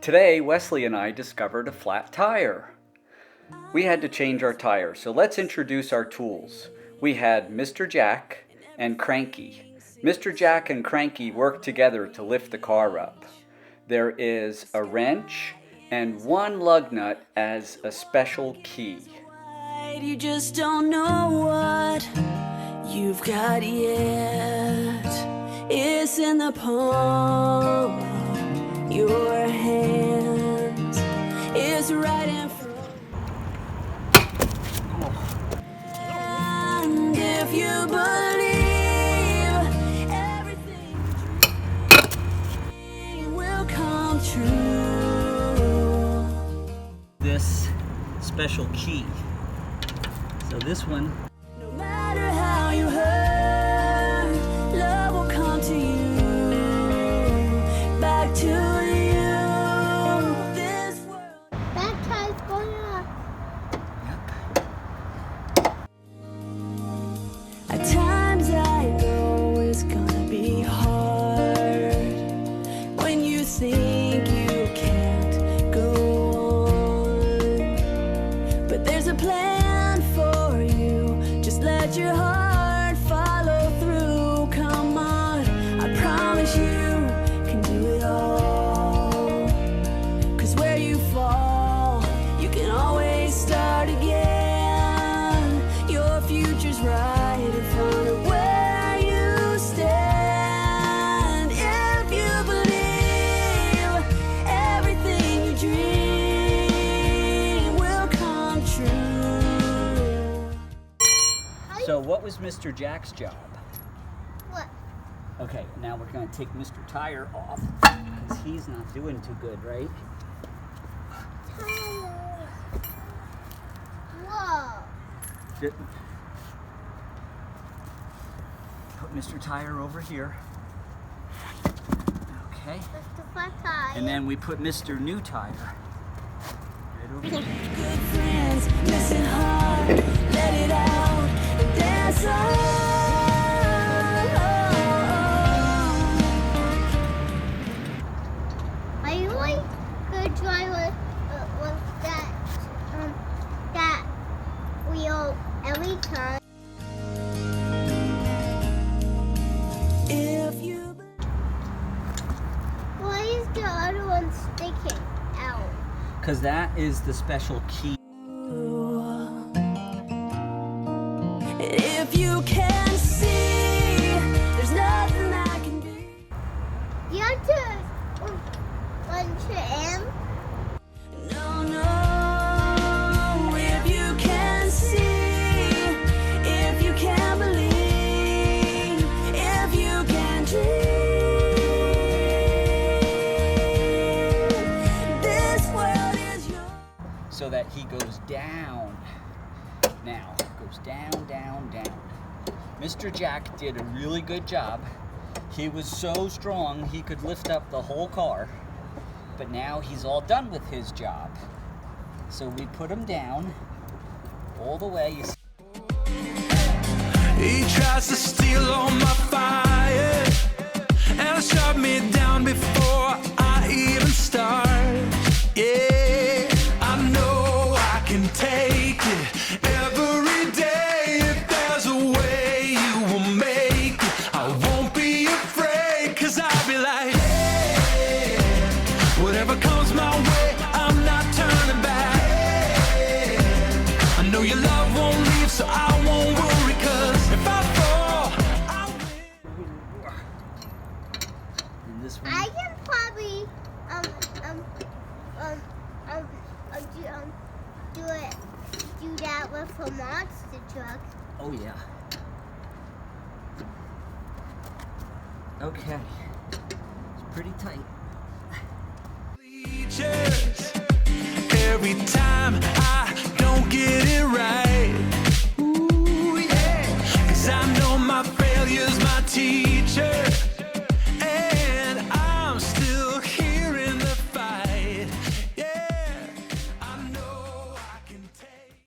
Today, Wesley and I discovered a flat tire. We had to change our tire, so let's introduce our tools. We had Mr. Jack and Cranky. Mr. Jack and Cranky work together to lift the car up. There is a wrench and one lug nut as a special key. You just don't know what you've got yet. It's in the palm of your hands. It's right in front. And if you believe everything you dream will come true. This special key. So this one, No matter how you hurt, love will come to you, back to you. This world. That tire's going up. At times I know it's gonna be hard when you think you can't go on, but there's a plan for you. Just let your heart follow through. Come on, I promise you can do it all. 'Cause where you fall, you can always start again. Your future's right in front of where you stand. If you believe everything you dream will come true. so what was Mr. Jack's job? What? Okay, now we're going to take Mr. Tire off because he's not doing too good, right? Tire. Whoa. Put Mr. Tire over here. Okay. That's the flat tire. And then we put Mr. New Tire right over here. Good friends, listen hard, let it out, and dance on. Are you like good driver with that wheel every time? If you Why is the other one sticking out? Because that is the special key. If you can see, there's nothing I can do. You have to punch it in. No, no. If you can see, if you can believe, if you can dream, this world is yours. So that he goes down. Now, goes down, down, down. Mr. Jack did a really good job. He was so strong he could lift up the whole car. But now he's all done with his job. So we put him down all the way. You see. He tries to steal all my fire and shut me down before I even start. Yeah, I know I can take it every day. If there's a way you will make it, I won't be afraid, 'cause I'll be like, hey, whatever comes my way, I'm not turning back. I know your love won't leave, so I won't worry, 'cause if I fall, I will. And this one. I can probably do that with a monster truck. Oh yeah. Okay. It's pretty tight. Every time I don't get it